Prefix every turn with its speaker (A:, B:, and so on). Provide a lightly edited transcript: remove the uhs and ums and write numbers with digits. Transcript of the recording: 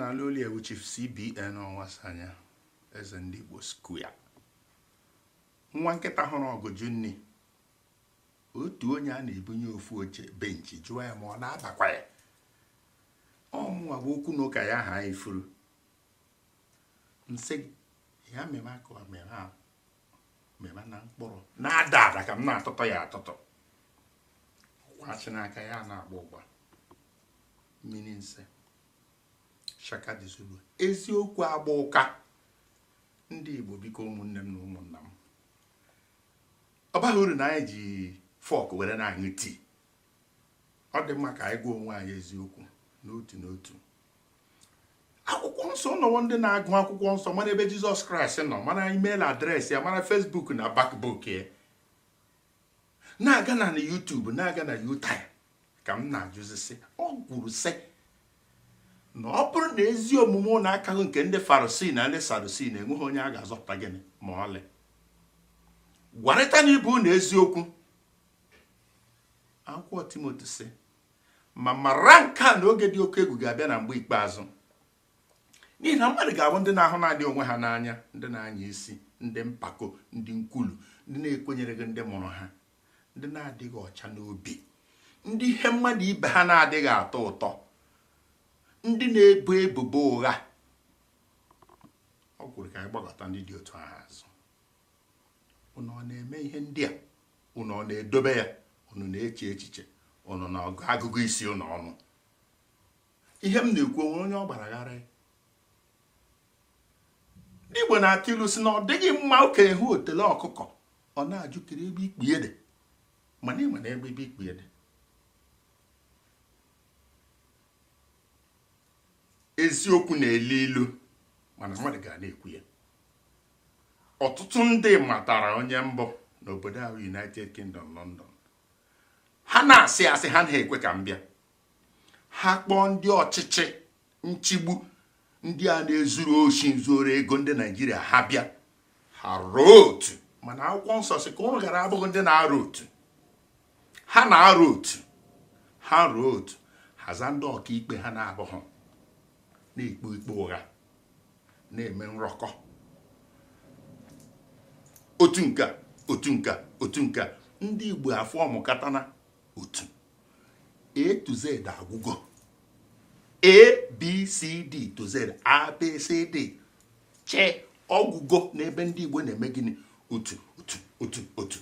A: na loli ewu chief CBN onwasanya Ezendigbo square. Nwa nkịta hụrụ ọgụjụ nni. Otu onye a na-ebunye ofu oche benchi jụọ ya ma ọ na-abakwa ya. Ọmụnwa bụ okwu na ụka ya ha ifuru. Nsị ya meme aka meme na mkpụrụ na-ada ada ka m na-atụtọ ya atụtọ. Kwachi n'aka ya na-agba ụgba. Mmiri nse. Shaka dị Zulu. Eziokwu agba ụka. Ndị Igbo biko ụmụnne m na ụmụnna m. Ọ baghị uru na anyị ji fọk were na-aṅụ tii. Ọ dị mma ka anyị gwa onwe anyị eziokwu n'otu n'otu. Akwụkwọ nsọ nọwọ ndị na-agụ akwụkwọ nsọ mara ebe Jizọs Kraịst nọ, mara email adreesị ya, mara Facebook na backbook ya. Na-aga na YouTube, na-aga na YouTube ka m na-ajụzisi. Ọ kwuru sị na ọ bụrụ na ezi omume na akaghị nke ndị Farisii na ndị Sadusii na-enweghị onye a ga-azọpụta gịnị ma ọlị. Gwarịta na ibu na eziokwu. Akwụkwọ Timoti sị ma mara nke a na oge dị oke egwu ga-abịa na mgbe ikpeazụ. N'ihi na mmadụ ga-abụ ndị na-ahụ na-adị onwe ha n'anya, ndị na-anya isi, ndị mpako, ndị nkwulu, ndị na-ekwenyere gị ndị mụrụ ha, ndị na-adịghị ọcha n'obi, ndị ihe mmadụ ibe ha na-adịghị atọ ụtọ, ndị na-ebo ebubo ụgha. Ọ kwuru ka anyị gbakọta ndị dị otu ahụ azụ. Unu ọ na-eme ihe ndị a? Unu ọ na-edobe ya? Unu na-eche echiche? Unu na-agụ agụgụ isi unu ọnụ? Ihe m na-ekwu onwe onye ọ gbara ghara. Ndị Igbo na-atụ ilu si na ọ dịghị mma okenye hụ otele ọkụkọ ọ na-ajụkiri ebe ikpu ya dị, mana ịma na ebe ikpu ya dị. Eziokwu na-elu ilu mana mmadụ ga na-ekwu ya. Ọtụtụ ndị matara onye mbụ n'obodo ahụ United Kingdom London. Ha na-asị asị ha na-ekwe ka m bịa. Ha kpọọ ndị ọchịchị nchigbu ndị a na-ezuru oshi nzuru ego ndị Naịjirịa ha bịa. Ha ruo otu, mana akwụkwọ nsọ sị ka ụnụ gara abụghị ndị na-arụ otu. Ha na-arụ otu. Ha ruo otu, haza ndị ọkaikpe ha na-abụghị na-ekpu ikpe ụgha, na-eme nrọkọ. Otu nka, otu nka, otu nka. Ndị Igbo afọ ọmụkata na otu. A to Z agwụgo. A, B, C, D to Z, A, B, C, D. Che ọgwụgo n'ebe ndị Igbo na-eme gịnị? Otu, otu, otu, otu.